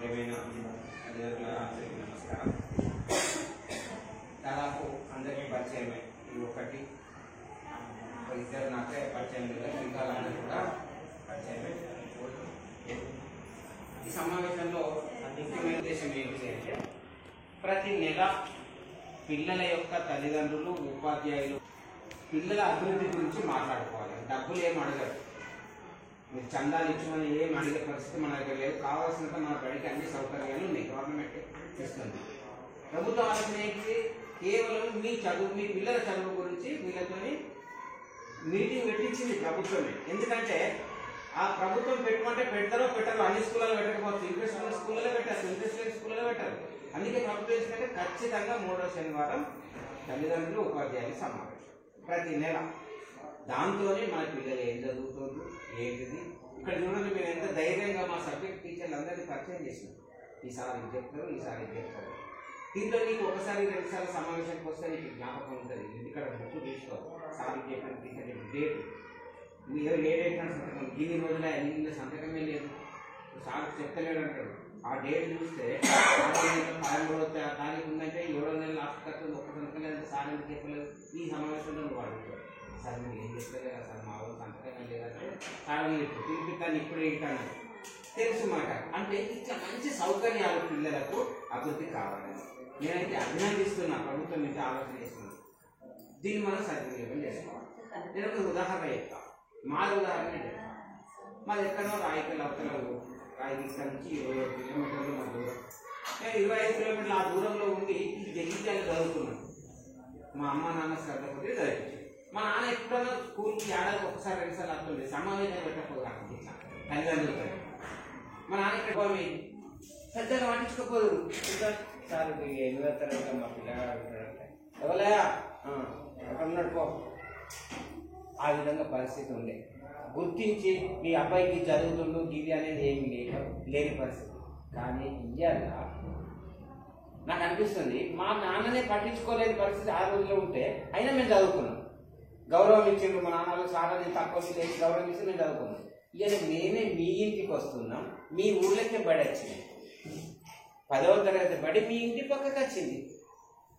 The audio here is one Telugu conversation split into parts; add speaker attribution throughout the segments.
Speaker 1: ఏమైనా అందరికీ నమస్కారం. దాదాపు అందరికీ పరిచయమే ఈ ఒకటి ఇద్దరు నాకే పరిచయం లేదు, మిగతా అందరూ కూడా పరిచయమే. ఈ సమావేశంలో ముఖ్యమైన ఉద్దేశం ఏంటి అంటే ప్రతి నెల పిల్లల యొక్క తల్లిదండ్రులు ఉపాధ్యాయులు పిల్లల అభివృద్ధి గురించి మాట్లాడుకోవాలి. డబ్బులు ఏం అడగరు, మీరు చందాలు ఇచ్చుకొని ఏం అడిగే పరిస్థితి మన దగ్గర లేదు. కావాల్సినంత మన బడికి అన్ని సౌకర్యాలు ఉన్నాయి, గవర్నమెంట్ ఇస్తుంది. ప్రభుత్వం ఆలోచన ఏంటి, కేవలం మీ పిల్లల చదువు గురించి వీళ్ళతో మీటింగ్ పెట్టించింది ప్రభుత్వమే. ఎందుకంటే ఆ ప్రభుత్వం పెట్టమంటే పెడతారో పెట్టారో, అన్ని స్కూళ్ళలో పెట్టకపోవచ్చు, ఇంట్రెస్ట్ ఉన్న స్కూళ్ళలో పెట్టారు, ఇంట్రెస్ట్ లేని స్కూళ్ళలో పెట్టారు. అందుకే ప్రభుత్వం ఏంటంటే ఖచ్చితంగా 3వ శనివారం తల్లిదండ్రులు ఉపాధ్యాయులు సమావేశం ప్రతి నెల. దాంతోనే మన పిల్లలు ఏం చదువుతున్నారు ఏంటిది. ఇక్కడ చూడండి, మీరు ఎంత ధైర్యంగా మా సబ్జెక్ట్ టీచర్లు అందరినీ పరిచయం చేసినారు. ఈసారి ఇది చెప్తారు, ఈసారి ఇది చెప్తారు. దీంట్లో నీకు ఒకసారి 2 సార్లు సమావేశానికి వస్తే నీకు జ్ఞాపకం ఉంటుంది. ఇంటికాడ బుక్ తీసుకోవాలి, సార్ చెప్పిన టీచర్ డేట్ మీరు ఏ డేట్ అంటే ఇన్ని రోజుల ఎన్ని సంతకమే లేదు, సార్ చెప్తలేడు అంటాడు. ఆ డేట్ చూస్తే 13వ తారీఖు ఉందంటే 7వ నెల లాస్ట్ కట్టుంది, ఒక్క సంతకం లేదంటే సార్ ఎందుకు చెప్పలేదు. ఈ సమావేశంలో నువ్వు అడుగుతావు, సార్ మీరు ఏం చెప్తలేదా సార్, మా వాళ్ళు సంతకమే లేదంటే సార్ మీరు పిలిపిస్తాను ఇప్పుడే ఇంటాను తెలుసు మాట. అంటే ఇట్లా మంచి సౌకర్యాలు పిల్లలకు అభివృద్ధి కావాలని నేనైతే అభినందిస్తున్నా. ప్రభుత్వం ఇంత ఆలోచన చేస్తున్నాను, దీన్ని మనం సద్వినియోగం చేసుకోవాలి. నేను ఒక ఉదాహరణ చెప్తాను, మాది ఉదాహరణ చెప్తాను. మాది ఎక్కడో రాయికల్ అవతల రాయికి నుంచి 25 కిలోమీటర్లు మా దూరం. నేను 25 కిలోమీటర్లు ఆ దూరంలో ఉండి జగిత్యాలు చదువుకున్నాను. మా అమ్మ నాన్న శ్రద్ధ కొద్ది చదివించారు. మా నాన్న ఎప్పుడైనా స్కూల్కి ఏడాదికి ఒకసారి 2 సార్లు వస్తుంది, సమావేశం పెట్టకపోదు తల్లిదండ్రులతో. మా నాన్న ఇక్కడ పోయి పెద్దగా పట్టించుకోపోదు. సార్ 8వ తరగతి మా పిల్లగాడు ఉంటాడంటే ఎవరయా ఎక్కడ ఉన్నాడు పో. ఆ విధంగా పరిస్థితి ఉండే. గుర్తించి మీ అబ్బాయికి చదువుతుండు గివి అనేది ఏమి లేని పరిస్థితి. కానీ ఇయ్యాల నాకు అనిపిస్తుంది, మా నాన్ననే పట్టించుకోలేని పరిస్థితి ఆ రోజులో ఉంటే అయినా మేము చదువుకున్నాం. గౌరవం ఇచ్చిండ్రు మా నాన్నలు, చాలా నేను తక్కువ చేసి గౌరవం ఇచ్చి మేము చదువుకున్నాం. ఇవాళ మేమే మీ ఇంటికి వస్తున్నాం, మీ ఊళ్ళకే బడి వచ్చింది, 10వ తరగతి బడి మీ ఇంటి పక్కకి వచ్చింది.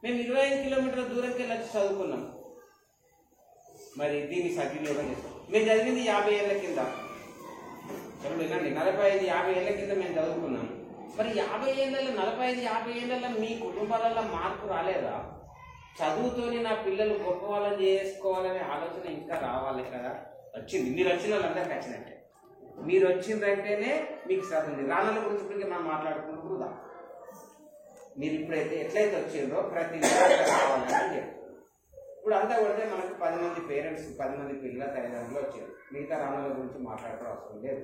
Speaker 1: మేము 25 కిలోమీటర్ల దూరంకి వెళ్ళి వచ్చి చదువుకున్నాం. మరి దీన్ని సద్వినియోగం చేస్తాం. మేము చదివింది 50 ఏళ్ళ కింద, చూడండి 45-50 ఏళ్ళ కింద మేము చదువుకున్నాం. మరి 50 ఏళ్ళలో 45-50 ఏళ్ళలో మీ కుటుంబాలలో మార్పు రాలేదా? చదువుతోని నా పిల్లలు గొప్ప వాళ్ళని చేసుకోవాలనే ఆలోచన ఇంకా రావాలి కదా. వచ్చింది, మీరు వచ్చిన వాళ్ళందరికీ వచ్చినట్టే. మీరు వచ్చిందంటేనే మీకు చదువుంది. రాళ్ళ గురించి ఇప్పటికీ మనం మాట్లాడుకుంటూ మీరు ఇప్పుడైతే ఎట్లయితే వచ్చిందో ప్రతి కావాలని చెప్పారు. ఇప్పుడు అంతా కొడితే మనకు 10 మంది పేరెంట్స్, 10 మంది పిల్లల తల్లిదండ్రులు వచ్చారు. మిగతా రాళ్ళ గురించి మాట్లాడటం అవసరం లేదు.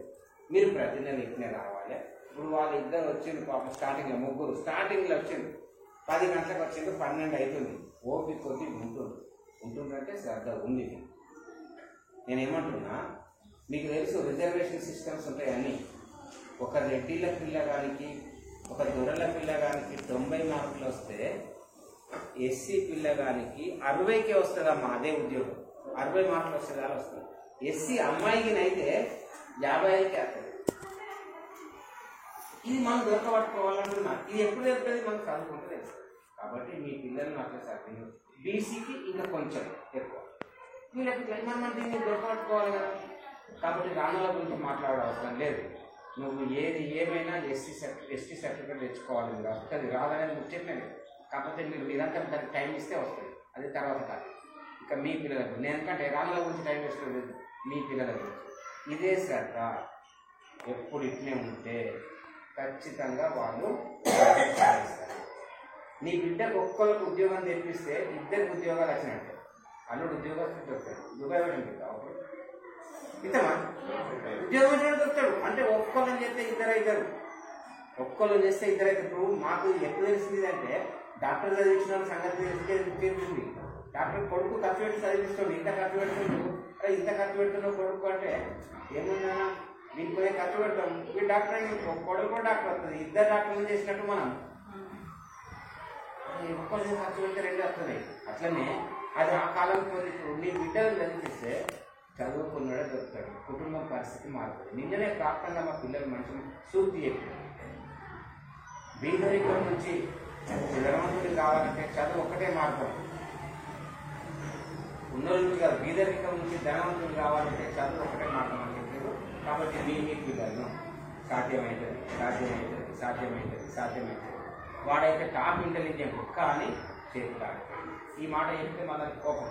Speaker 1: మీరు ప్రతి నెల ఇట్లనే రావాలి. ఇప్పుడు వాళ్ళు ఇద్దరు వచ్చింది పాపం, స్టార్టింగ్లో ముగ్గురు స్టార్టింగ్లో వచ్చింది 10 గంటలకు వచ్చింది, 12 అవుతుంది. ఓపిక కొద్ది ఉంటుందంటే శ్రద్ధ ఉంది. నేనేమంటున్నా, మీకు తెలుసు రిజర్వేషన్ సిస్టమ్స్ ఉంటాయని. ఒక రెడ్డిల పిల్లగానికి, ఒక దొరల పిల్లగానికి 90 మార్కులు వస్తే ఎస్సీ పిల్లగానికి 60కే వస్తుందమ్మా అదే ఉద్యోగం. 60 మార్కులు వస్తుంది అలా వస్తుంది. ఎస్సీ అమ్మాయికి అయితే 55కే వస్తుంది. ఇది మనం దొరకబట్టుకోవాలంటున్నా. ఇది ఎప్పుడు దొరుకుతుంది, మనం చదువుకుంటలేదు. కాబట్టి మీ పిల్లలను అట్లా సాధ్యం. బీసీకి ఇంకా కొంచెం ఎక్కువ, వీళ్ళకి మనం దీన్ని దొరకబట్టుకోవాలి కదా. కాబట్టి రాణాల గురించి మాట్లాడే అవసరం లేదు. నువ్వు ఏమైనా ఎస్టీ సర్టిఫికేట్ తెచ్చుకోవాలి. మీరు వస్తుంది రాదనేది ముఖ్యమే. కాకపోతే మీరు నిరంతరం దానికి టైం ఇస్తే వస్తుంది, అది తర్వాత కాదు. ఇక మీ పిల్లలకు నేను ఎందుకంటే రాళ్ళ గురించి టైం వేసుకోలేదు, మీ పిల్లల గురించి ఇదే శ్రద్ధ ఎప్పుడు ఇట్లే ఉంటే ఖచ్చితంగా వాళ్ళు సాధిస్తారు. నీ బిడ్డకు ఒక్కరికి ఉద్యోగం తెప్పిస్తే 2 ఉద్యోగాలు వచ్చినట్టే. అల్లుడు ఉద్యోగాలు దొరుకుతాడు, దుబాయ్ దొరుకుతాడు, ఇతమా ఉద్యోగం దొరుకుతాడు. అంటే ఒక్కళ్ళని చేస్తే ఇద్దరు, ఒక్కళ్ళు చేస్తే ఇద్దరైతే. ఇప్పుడు మాకు ఎప్పుడు తెలిసింది అంటే డాక్టర్ చదివించిన సంగతి తెలిసింది. డాక్టర్ కొడుకు ఖర్చు పెట్టి చదివిస్తాడు, ఇంత ఖర్చు పెడుతుండు, అరే ఇంత ఖర్చు పెడుతున్నావు కొడుకు అంటే ఏముందా దీనికి పోయి ఖర్చు పెడతాం. ఈ డాక్టర్ కొడుకు కూడా డాక్టర్ వస్తుంది, 2 డాక్టర్లు చేసినట్టు మనం ఒక్కళ్ళు ఖర్చు పెడితే 2 వస్తుంది. అట్లనే అది ఆ కాలం పోతే ఇప్పుడు నీ బిడ్డలు చదివిస్తే చదువుకున్నాడే దొరుకుతాడు, కుటుంబం పరిస్థితి మారుతుంది. నిన్ననే ప్రాప్తంగా మా పిల్లలు మంచి సూక్తి చెప్పారు. బీదరికం నుంచి ధనవంతుడు కావాలంటే చదువు ఒక్కటే మార్గం. ఉన్నోళ్ళు కాదు, బీదరికం నుంచి ధనవంతుడు కావాలంటే చదువు ఒకటే మార్గం అని చెప్పారు. కాబట్టి మీ పిల్లలను సాధ్యమవుతుంది సాధ్యమవుతుంది సాధ్యమవుతుంది సాధ్యమవుతుంది. వాడైతే టాప్ ఇంటెలిజెంట్ కానీ చేతులాడు. ఈ మాట చెప్తే మన కోపం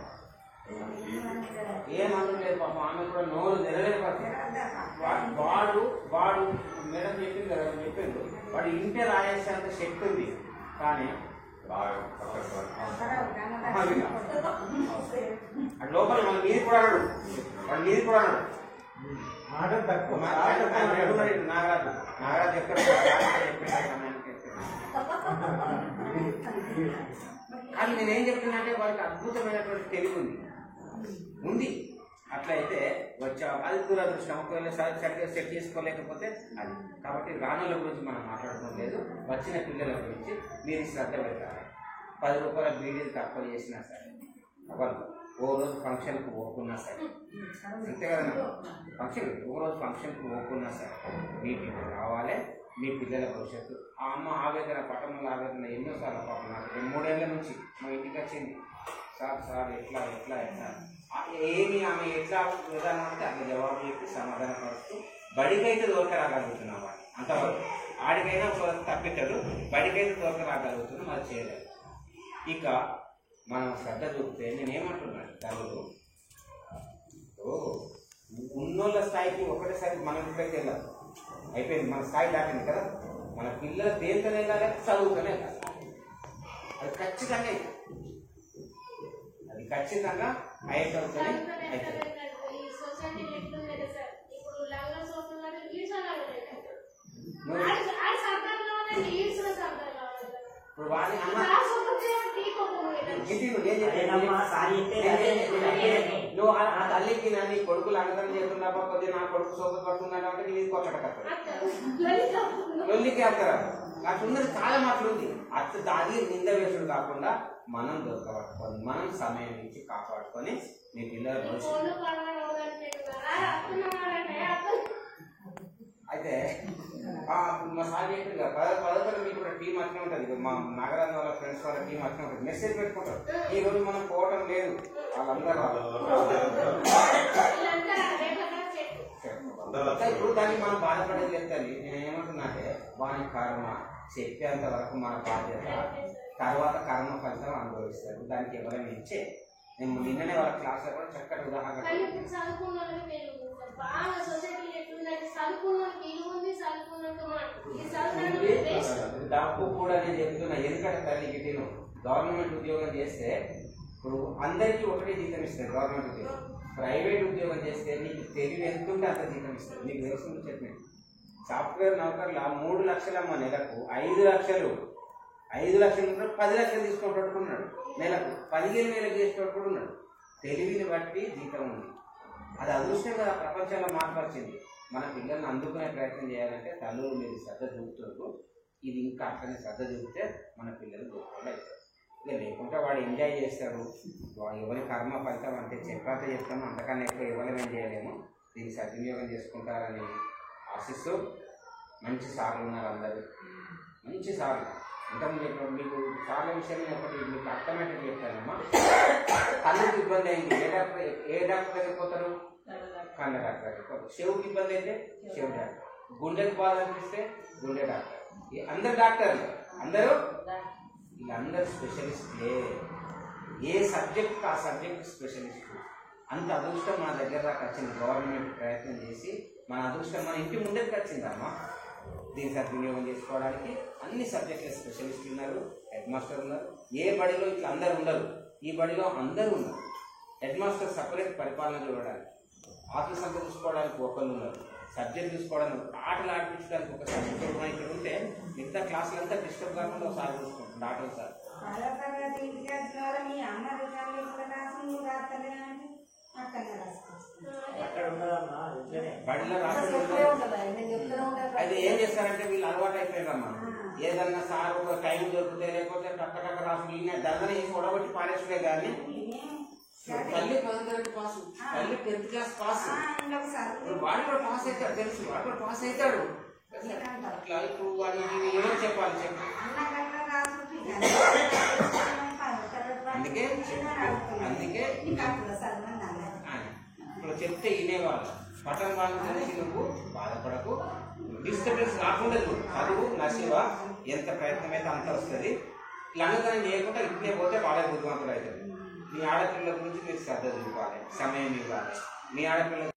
Speaker 1: ఏమనడం లేదు. పాపం ఆమె కూడా నోరు తెరలేకపోతుంది. వాడు వాడు మేడం చెప్పింది కదా, చెప్పిండు వాడు ఇంటే రాయేసేంత శక్తి ఉంది కానీ అది లోపల మన నీరు కూడా అన్నాడు, వాడు నీరు కూడా అన్నాడు. నాగరాజు నాగరాజు చెప్తాడు కానీ నేనేం చెప్తున్నా వాడికి అద్భుతమైనటువంటి తెలివి ఉంది. అట్లయితే వచ్చా అది దురదృష్టం. ఒకవేళ సరిగ్గా సెట్ చేసుకోలేకపోతే అది. కాబట్టి రానుల గురించి మనం మాట్లాడడం లేదు, వచ్చిన పిల్లల గురించి మీరు శ్రద్ధ పెట్టాలి. 10 రూపాయల బీడీలు తక్కువ చేసినా సరే, వాళ్ళు ఓ రోజు ఫంక్షన్కి పోకున్నా సరే, అంతే కదా ఫంక్షన్, ఓ రోజు ఫంక్షన్కి పోకున్నా సరే మీ పిల్లలు రావాలి. మీ పిల్లల భవిష్యత్తు ఆ అమ్మ ఆవేదన, పట్టణంలో ఆవేదన ఎన్నోసార్లు పాపం నాకు 3 ఏళ్ళ నుంచి మా ఇంటికి వచ్చింది. సార్ ఎట్లా ఎట్లా ఎట్లా ఏమి ఆమె ఎట్లా విధానం అంటే అట్లా జవాబు చెప్పి సమాధాన పరుస్తూ బడికైతే దొరకరాగలుగుతున్నాం. వాడిని అంతవరకు ఆడికైనా తప్పితాడు, బడికైతే దొరకరాగలుగుతున్నాం, అది చేయలేదు. ఇక మనం శ్రద్ధ చూపితే నేనేమంటున్నాను, తల్లు ఉన్నోళ్ళ స్థాయికి ఒకటేసారి మనం ఇక్కడికి వెళ్ళాలి. అయిపోయింది, మన స్థాయి దాటింది కదా. మన పిల్లలు దేనితోనే వెళ్ళాలి, చదువుతూనే వెళ్ళాలి. అది ఖచ్చితంగా అయ్యేటవుతుంది. ఇప్పుడు వాడిని నువ్వు ఆ తల్లికి నీ కొడుకులు అన్నదాన్ని చేస్తున్నా కొద్దిగా నా కొడుకు సోపు పడుతున్నాడు అంటే నీకు కొట్టడకత్తాడు, లొల్లికి వస్తారా. అట్లున్నది చాలా మాటలు ఉంది. అది నింద వేసుడు కాకుండా మనం దొరకబట్టుకొని మనం సమయం నుంచి కాపాడుకొని మీ పిల్లల అయితే మా సార్ చెప్పింది కదా, 10 మీకు కూడా టీం అట్నే ఉంటుంది. మా నగరాన్ని వాళ్ళ ఫ్రెండ్స్ వాళ్ళ టీం అట్నే ఉంటుంది. మెసేజ్ పెట్టుకుంటారు, ఈ రోజు మనం పోవటం లేదు, వాళ్ళందరూ ఇప్పుడు దాన్ని మనం బాధపడేది చెప్తాను. నేను ఏమంటున్నా అంటే వాని కర్మ చెప్పేంత వరకు మన బాధ్యత, తర్వాత కర్మ ఫలితం అనుభవిస్తారు. దానికి ఎవరైనా ఇచ్చే నేను నిన్ననే వాళ్ళ క్లాస్లో కూడా చక్కటి ఉదాహరణ డబ్బు కూడా నేను చెప్తున్నా. ఎందుకంటే తల్లి గిటిను గవర్నమెంట్ ఉద్యోగం చేస్తే ఇప్పుడు అందరికీ ఒకటే జీతం ఇస్తారు గవర్నమెంట్ ఉద్యోగం. ప్రైవేట్ ఉద్యోగం చేస్తే నీకు తెలివి ఎంత ఉంటే అంత జీతం ఇస్తారు. నీకు తెలుస్తుంది చెప్పిన సాఫ్ట్వేర్ నౌకర్లు 3 లక్షలమ్మ నెలకు 5 లక్షలు 10 లక్షలు తీసుకుంటున్నాడు. నెలకు 15,000 చేసేటట్టుకున్నాడు. తెలివిని బట్టి జీతం ఉంది. అది అదృష్టం కదా ప్రపంచంలో మార్పరిచింది. మన పిల్లల్ని అందుకునే ప్రయత్నం చేయాలంటే తల్లులు మీరు శ్రద్ధ చూపుతారు. ఇది ఇంకా అట్లనే శ్రద్ధ చూపితే మన పిల్లలు గొప్పలు అవుతారు. ఇక లేకుంటే వాడు ఎంజాయ్ చేస్తాడు. ఎవరి కర్మ ఫలితం అంటే చెప్పాక చెప్తాము, అంతకన్నా ఎక్కువ ఎవరేం చేయలేము. దీన్ని సద్వినియోగం చేసుకుంటారని ఆశిస్తూ మంచి సార్లు ఉన్నారు అందరూ, మంచి సార్లు. ఇంతకుముందు చెప్పినప్పుడు మీకు సార్ల విషయం ఒకటి మీకు అర్థమయ్యేది చెప్తానమ్మా. కళ్ళకి ఇబ్బంది అయింది, ఏ డాక్టర్ దగ్గర పోతారు? కళ్ళ డాక్టర్ దగ్గర పోతారు. చెవుకి ఇబ్బంది అయితే చెవు డాక్టర్, గుండెకి బాధ అనిపిస్తే గుండె డాక్టర్. అందరు డాక్టర్లు, అందరూ వీళ్ళందరూ స్పెషలిస్ట్లే. ఏ సబ్జెక్ట్ ఆ సబ్జెక్ట్ స్పెషలిస్ట్. అంత అదృష్టం మన దగ్గర దాకా వచ్చింది. గవర్నమెంట్ ప్రయత్నం చేసి మన అదృష్టం మన ఇంటి ముందరికి వచ్చిందమ్మా. దీన్ని సద్వినియోగం చేసుకోవడానికి అన్ని సబ్జెక్టుల స్పెషలిస్టులు ఉన్నారు, హెడ్ మాస్టర్ ఉన్నారు. ఏ బడిలో ఇట్లా అందరు ఉండరు, ఈ బడిలో అందరూ ఉన్నారు. హెడ్ మాస్టర్ సపరేట్ పరిపాలన చూడడానికి, ఆఫీస్ అంతా చూసుకోవడానికి ఒకళ్ళు ఉన్నారు, సబ్జెక్ట్ చూసుకోవడానికి, ఆటలు ఆడిపించడానికి ఒక సబ్జెక్ట్ ఇక్కడ ఉంటే మిగతా క్లాసులు అంతా డిస్టర్బ్ కాకుండా ఒకసారి చూసుకుంటాం డాక్టర్ సార్. అయితే ఏం చేస్తారంటే వీళ్ళు అలవాటు అయిపోయారమ్మా. ఏదన్నా సార్ ఒక టైం దొరికితే లేకపోతే టక్క రాసు దండన వేసి ఒడగొట్టి పారేసుడే కానీ తల్లి 10th తరగతి పాస్, తల్లి 10th క్లాస్ పాస్. వాడు కూడా పాస్ అవుతాడు తెలుసు, వాడు కూడా పాస్ అవుతాడు. అట్లా ఇప్పుడు వాడికి ఎవరు చెప్పాలి చెప్పు. అందుకే ఇప్పుడు చెప్తే వినేవాళ్ళు. పట్టణ వాళ్ళ గురించి నువ్వు బాధపడకు, డిస్టర్బెన్స్ రాకుండా చూడు. చదువు నశివ ఎంత ప్రయత్నమైతే అంత వస్తుంది. లంగతనం చేయకుండా ఇప్పుడే పోతే వాళ్ళే బుద్ధిమంతులు అవుతుంది. మీ ఆడపిల్లల గురించి మీరు శ్రద్ధ చూపాలి, సమయం ఇవ్వాలి. మీ ఆడపిల్ల